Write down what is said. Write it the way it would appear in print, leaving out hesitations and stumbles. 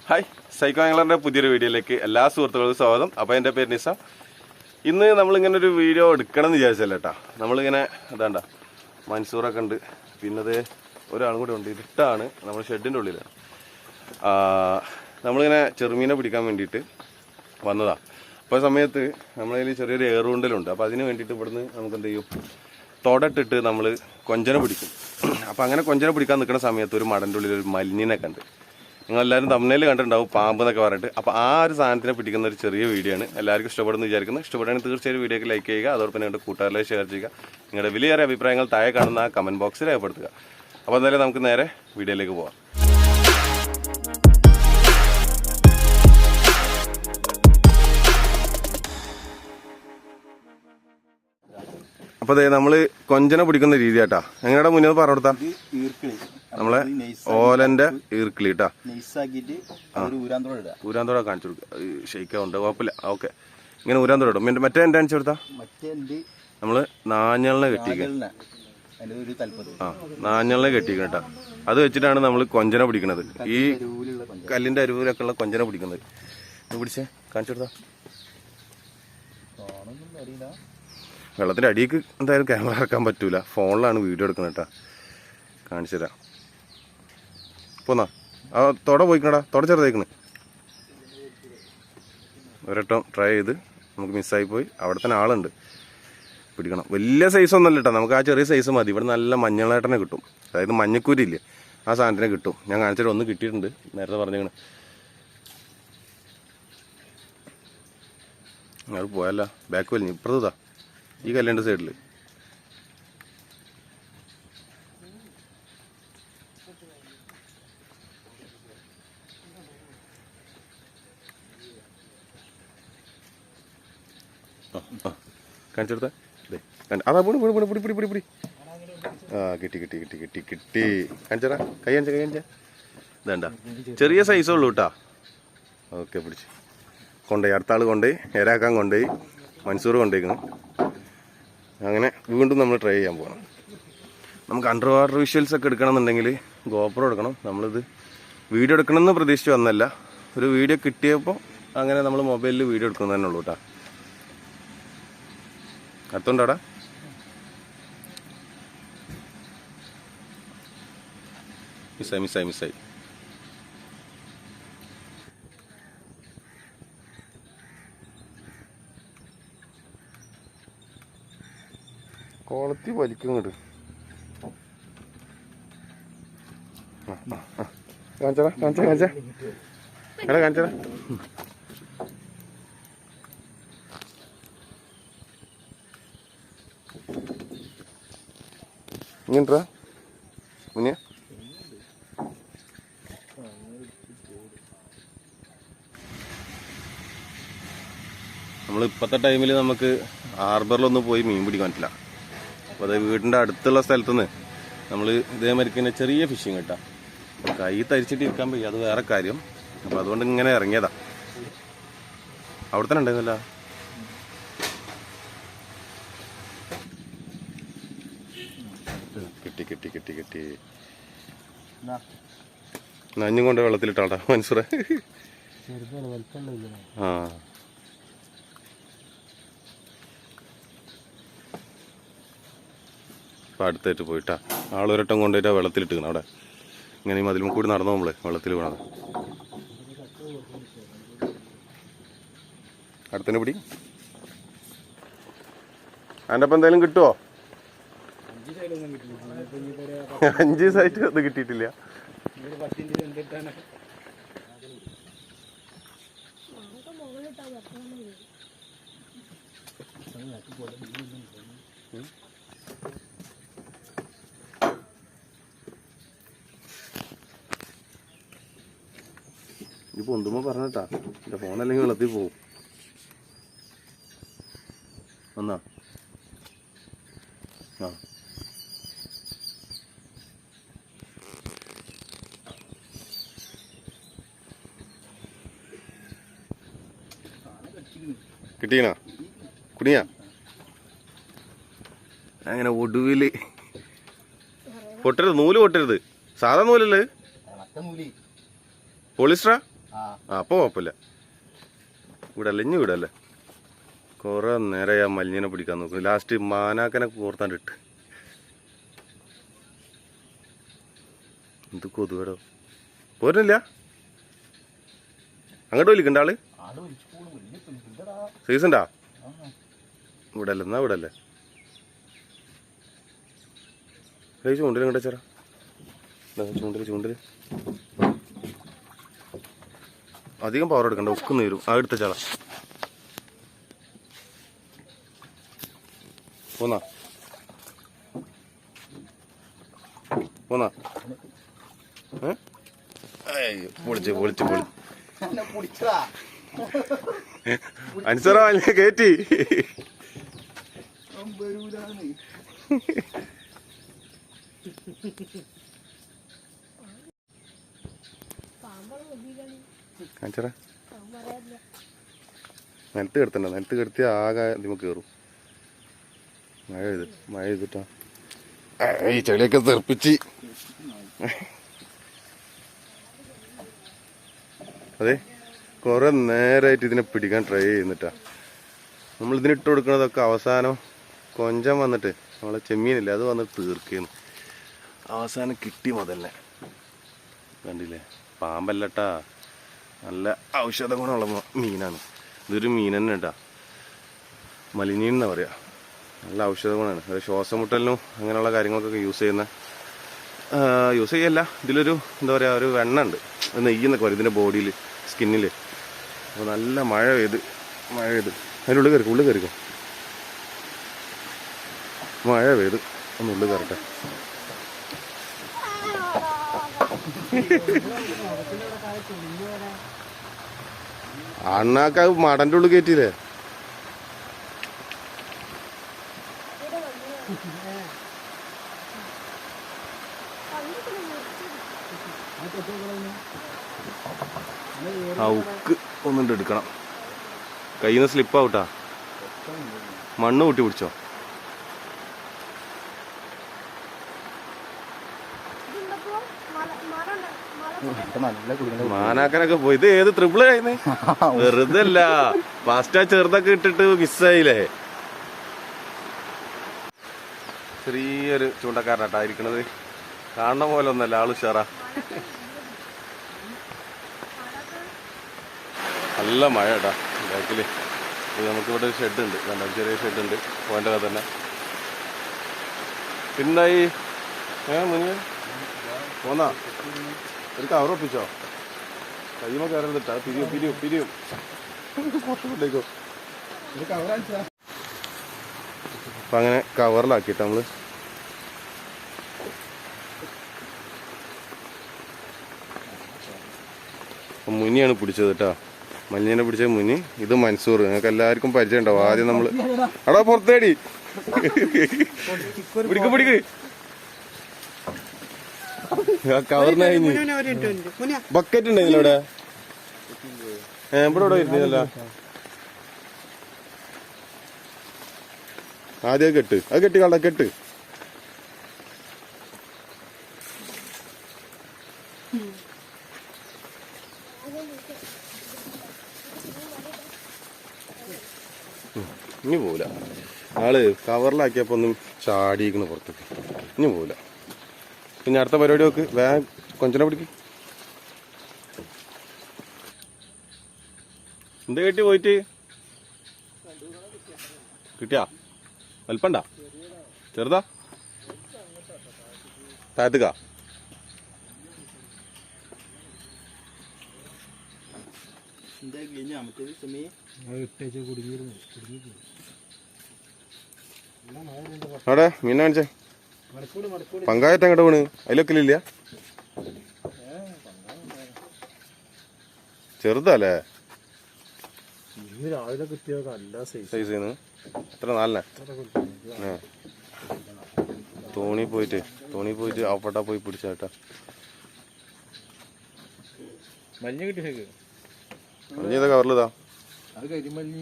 Hi, psycho ആംഗ്ലറിൻ്റെ പുതിയൊരു വീഡിയോയിലേക്ക് എല്ലാ സുഹൃത്തുക്കൾക്കും സ്വാഗതം. അപ്പോൾ എൻ്റെ പേര് നിസ. ഇന്ന് നമ്മളിങ്ങനെ ഒരു വീഡിയോ എടുക്കണം എന്ന് വിചാരിച്ചല്ല കേട്ടോ. നമ്മളിങ്ങനെ അതാണ്ട മൻസൂറൊക്കെ ഉണ്ട്, പിന്നെ ഒരാളും കൂടെ ഉണ്ട്. ഇരുട്ടാണ്, നമ്മൾ ഷെഡിൻ്റെ ഉള്ളിലാണ്. നമ്മളിങ്ങനെ ചെറുമീനെ പിടിക്കാൻ വേണ്ടിയിട്ട് വന്നതാണ്. അപ്പോൾ സമയത്ത് നമ്മളതിൽ ചെറിയൊരു ഏറുണ്ടലുണ്ട്. അപ്പോൾ അതിന് വേണ്ടിയിട്ട് ഇവിടുന്ന് നമുക്ക് എന്ത് ചെയ്യും, തൊടട്ടിട്ട് നമ്മൾ കൊഞ്ചന പിടിക്കും. അപ്പോൾ അങ്ങനെ കൊഞ്ചന പിടിക്കാൻ നിൽക്കുന്ന സമയത്ത് ഒരു മടൻ്റെ ഉള്ളിൽ ഒരു മലിനിനെ കണ്ട്, നിങ്ങളെല്ലാവരും തമ്മിൽ കണ്ടിട്ടുണ്ടാവും, പാമ്പ് എന്നൊക്കെ പറഞ്ഞിട്ട്. അപ്പോൾ ആ ഒരു സാധനത്തിനെ പിടിക്കുന്ന ഒരു ചെറിയ വീഡിയോ ആണ്. എല്ലാവർക്കും ഇഷ്ടപ്പെടുന്നു വിചാരിക്കുന്നു. ഇഷ്ടപ്പെടുകയാണെങ്കിൽ തീർച്ചയായും വീഡിയോക്ക് ലൈക്ക് ചെയ്യുക. അതോടൊപ്പം നിങ്ങളുടെ കൂട്ടുകാരിലേക്ക് ഷെയർ ചെയ്യുക. നിങ്ങളുടെ വിലയേറിയ അഭിപ്രായങ്ങൾ താഴെ കാണുന്ന കമൻറ്റ് ബോക്സിൽ രേഖപ്പെടുത്തുക. അപ്പോൾ എന്തായാലും നമുക്ക് നേരെ വീഡിയോയിലേക്ക് പോകാം. അപ്പോൾ അതെ നമ്മൾ കൊഞ്ചന പിടിക്കുന്ന രീതി കേട്ടാ. എങ്ങനെയാ മുന്നേ പറഞ്ഞു കൊടുത്താ, നമ്മളെ ഓലന്റെ ഈർക്കിളി കേട്ടാ, ഊരാന്തോട കാണിച്ചു കൊടുക്കുക. ഷെയ്ക്കുണ്ട്, കുഴപ്പമില്ല. ഓക്കെ, ഇങ്ങനെ ഊരാന്തോട ഇടും. മറ്റേ എൻ്റെ കാണിച്ചു കൊടുത്താ, നമ്മള് നാഞ്ഞളിനെ കെട്ടിക്കണം. നാഞ്ഞളിനെ കെട്ടിക്കണം കേട്ടാ. അത് വെച്ചിട്ടാണ് നമ്മൾ കൊഞ്ചന പിടിക്കുന്നത്. ഈ കല്ലിന്റെ അരുവിലൊക്കെ ഉള്ള കൊഞ്ചന പിടിക്കുന്നത്. പിടിച്ചേ, കാണിച്ചു കൊടുത്താ. വെള്ളത്തിൻ്റെ അടിയിലേക്ക് എന്തായാലും ക്യാമറ ഇറക്കാൻ പറ്റൂല, ഫോണിലാണ് വീഡിയോ എടുക്കുന്നത് കേട്ടാ. കാണിച്ചു തരാം. പോന്നാ, ആ തൊട പോയിക്കണടാ, തൊട ചെറുതേക്കണ്. ഒരട്ടം ട്രൈ ചെയ്ത് നമുക്ക് മിസ്സായി പോയി. അവിടെ തന്നെ ആളുണ്ട്, പിടിക്കണം. വലിയ സൈസൊന്നുമല്ല കേട്ടോ, നമുക്ക് ആ ചെറിയ സൈസ് മതി. ഇവിടെ നല്ല മഞ്ഞളേട്ടനെ കിട്ടും, അതായത് മഞ്ഞക്കൂരില്ലേ, ആ സാധനത്തിനെ കിട്ടും. ഞാൻ കാണിച്ചിട്ട് ഒന്ന് കിട്ടിയിട്ടുണ്ട്, നേരത്തെ പറഞ്ഞേക്കണ്. അത് പോയല്ല, ബാക്ക് വലിഞ്ഞു. ഇപ്പുറത്താ ഈ കല്ലിൻ്റെ സൈഡിൽ. കാണിച്ചെടുത്ത അതാ പൊടി പൊടി പൊടി പൊടി പൊടി പൊടി പൊടി. ആ കിട്ടി കിട്ടി കിട്ടി കിട്ടി കിട്ടി. കാണിച്ചാ, കൈ കാണിച്ച, കൈ കാണിച്ച. ഇതേണ്ട ചെറിയ സൈസുള്ളൂ കേട്ടാ. ഓക്കെ, പിടിച്ച് കൊണ്ടുപോയി. അടുത്ത ആൾ കൊണ്ടുപോയി, ഏരാക്കാൻ കൊണ്ടുപോയി, മൻസൂർ കൊണ്ടുപോയിക്കണം. അങ്ങനെ വീണ്ടും നമ്മൾ ട്രൈ ചെയ്യാൻ പോകണം. നമുക്ക് അണ്ടർ വാട്ടർ വിഷ്വൽസ് ഒക്കെ എടുക്കണമെന്നുണ്ടെങ്കിൽ ഗോപ്രോ എടുക്കണം. നമ്മളിത് വീഡിയോ എടുക്കണമെന്ന് പ്രതീക്ഷിച്ച് വന്നല്ല, ഒരു വീഡിയോ കിട്ടിയപ്പോൾ അങ്ങനെ നമ്മൾ മൊബൈലിൽ വീഡിയോ എടുക്കുന്നത് തന്നെ ഉള്ളൂ കേട്ടോ. അടുത്തുണ്ടോടാ, മിസ്സായി മിസ്സായി മിസ്സായി. കോളത്തി വലിക്കും ഇങ്ങോട്ട്. കാണിച്ചടാ, കാണിച്ച കാണിച്ച എടാ, കാണിച്ചടാ. ഇങ്ങോട്ടാ മുന്നേ. നമ്മൾ ഇപ്പോഴത്തെ ടൈമിൽ നമുക്ക് ഹാർബറിലൊന്നും പോയി മീൻ പിടിക്കാൻ പറ്റില്ല. അപ്പോൾ അത് വീടിൻ്റെ അടുത്തുള്ള സ്ഥലത്തുനിന്ന് നമ്മൾ ഇതേമാതിരി തന്നെ ചെറിയ ഫിഷിങ് കിട്ടാം. കൈ തരിച്ചിട്ട് ഇരിക്കാൻ പോയി, അത് വേറെ കാര്യം. അപ്പോൾ അതുകൊണ്ട് ഇങ്ങനെ ഇറങ്ങിയതാ. അവിടെ തന്നെ ഉണ്ടായിരുന്നല്ല. കിട്ടി കിട്ടി കിട്ടി കിട്ടി. നഞ്ഞും കൊണ്ട് വെള്ളത്തിലിട്ടാട്ടാ മൻസൂറെ. ആ അപ്പോൾ അടുത്തായിട്ട് പോയിട്ടാ. ആളൊരട്ടം കൊണ്ടുപോയിട്ടാ വെള്ളത്തിലിട്ടിക്കണം. അവിടെ ഇങ്ങനെ ഈ മതിലും കൂടി നടന്നു നമ്മള് വെള്ളത്തിൽ വീണത്. അടുത്തന്നെ പിടി. അതിൻ്റെ അപ്പം എന്തായാലും കിട്ടുമോ? 5 ദിവസമായിട്ട് അത് കിട്ടിയിട്ടില്ല. ഇത് പൊന്തുമ്പോ പറഞ്ഞിട്ടാ, എന്റെ ഫോണല്ലെങ്കിൽ വെള്ളത്തിൽ പോവും. വന്നാ ആ കിട്ടീനാ, കുടിയാ. അങ്ങനെ ഒടുവില് പൊട്ടരുത്, നൂല് പൊട്ടരുത്. സാധാ നൂലല്ലേ, പോളിസ്റ്ററാ? അപ്പോൾ കുഴപ്പമില്ല. വിടല്ലേ, ഇനി വിടല്ലേ. കുറേ നേരം ആ മലിഞ്ഞിനെ പിടിക്കാൻ നോക്കും. ലാസ്റ്റ് മാനാക്കനെ കോർത്താണ്ട് ഇട്ട്. എന്ത് കൊതുകടോ പോരുന്നില്ല. അങ്ങോട്ട് വലിക്കണ്ട ആള് സീസണ്ടാ. വിടല്ലേ, എന്നാ വിടല്ലേ. ചൂണ്ടിൽ ഇങ്ങോട്ട് ചേരാ. ചൂണ്ടിൽ അധികം പവർ എടുക്കണ്ട, ഉക്ക് നീരും. ആ എടുത്ത ചാള പോന്നാ പൊളിച്ച് അനുസറ കയറ്റി. കാണിച്ചറ നിലത്ത് കിടത്തണ്ട. നിലത്ത് കിടത്തി ആകെ ഇതിമ കയറും. മഴ ചെയ്തിട്ടാ ഈ ചെളിയൊക്കെ തെറിപ്പിച്ച്. അതെ, കുറെ നേരമായിട്ട് ഇതിനെ പിടിക്കാൻ ട്രൈ ചെയ്യുന്നിട്ടാ. നമ്മളിതിനിട്ട് കൊടുക്കുന്നതൊക്കെ അവസാനം കൊഞ്ചം വന്നിട്ട് നമ്മളെ ചെമ്മീനില്ല അത് വന്നിട്ട് തീർക്കുന്നു. അവസാനം കിട്ടി മുതലേ. കണ്ടില്ലേ, പാമ്പല്ലട്ടാ, നല്ല ഔഷധ ഗുണമുള്ള മീനാണ്. ഇതൊരു മീൻ തന്നെ കേട്ടാ, മലിനീൻ എന്നാ പറയാ. നല്ല ഔഷധ ഗുണമാണ്. അത് ശ്വാസമുട്ടലിനും അങ്ങനെയുള്ള കാര്യങ്ങൾക്കൊക്കെ യൂസ് ചെയ്യല്ല. ഇതിലൊരു എന്താ പറയുക, ഒരു വെണ്ണ ഉണ്ട്, നെയ്യെന്നൊക്കെ പറയും ഇതിൻ്റെ ബോഡിയിൽ, സ്കിന്നിൽ. അപ്പോൾ നല്ല മഴ പെയ്ത് അതിനുള്ളിൽ കയറിക്കും. മഴ പെയ്ത് ഒന്നുള്ളിൽ കയറട്ടെ. അണ്ണാക്ക മടൻ്റെ ഉള്ളിൽ കയറ്റിയില്ലേ. ആ ഉക്ക് ഒന്നുണ്ട് എടുക്കണം. കയ്യിൽ നിന്ന് സ്ലിപ്പാവട്ടാ. മണ്ണ് കൂട്ടി പിടിച്ചോ. മാനാക്കനൊക്കെ പോയി. ഇത് ഏത് ട്രിപ്പിള് കഴിഞ്ഞ് വെറുതെ അല്ല, ഫാസ്റ്റ് ആ ചെറുതൊക്കെ ഇട്ടിട്ട് മിസ്സായില്ലേ. ചെറിയൊരു ചൂണ്ടക്കാരനാട്ടാ ഇരിക്കണത്. കാണുന്ന പോലെ ഒന്നല്ല, ആള് ഉഷാറാ. നല്ല മഴ കേട്ടാ ബാക്കില്. നമുക്കിവിടെ ഒരു ഷെഡ് ഉണ്ട്, ചെറിയ ഷെഡ് ഉണ്ട് പോയിൻ്റെ കഥ തന്നെ. പിന്നായി മുന്നിൽ പോന്നാ ഒരു കവർ ഒപ്പിച്ചോ. കയ്യുമ്പോ കയറരുതിട്ടാ, പിരിയും. അപ്പൊ അങ്ങനെ കവറിലാക്കിയിട്ട് നമ്മള് മുനിയാണ് പിടിച്ചത് കേട്ടാ. മഞ്ഞിനെ പിടിച്ച മുനി. ഇത് മൻസൂർ. നിങ്ങൾക്ക് എല്ലാവർക്കും പരിചയം ഉണ്ടാവും. ആദ്യം നമ്മള് അടാ പുറത്തേടി പിടിക്ക് കവറിന് കഴിഞ്ഞ്. ബക്കറ്റ് ഉണ്ടായില്ല ഇവിടെ. ഇവിടെ ഇരുന്നില്ല. ആദ്യം കെട്ട്, അത് കെട്ടി കള കെട്ട്. ഇനി പോവില്ല. ആള് കവറിലാക്കിയപ്പോ ഒന്നും ചാടിയിരിക്കുന്നു പുറത്തേക്ക്. ഇനി പോവില്ല. പിന്നെ അടുത്ത പരിപാടി നോക്ക്. വേഗം കൊഞ്ചനെ പിടിക്ക്. എന്ത് കെട്ടി പോയിട്ട് കിട്ടിയാ? വലിപ്പണ്ട? ചെറുതാ? താഴത്തുക്കാ? അവിടെ മീന കാണിച്ചേ. പങ്കായറ്റ അങ്ങോട്ട് വീണ് അതിലൊക്കെ ഇല്ല. ചെറുതല്ലേ? രാവിലെ കിട്ടിയ നല്ല സൈസ്. എത്ര? 4 തോണി പോയിട്ട് അവപ്പെട്ടാ പോയി പിടിച്ചാട്ടാ. മഞ്ഞ കിട്ടിയ മഞ്ഞ കവറിലിതാ. അത് കരിമഞ്ഞ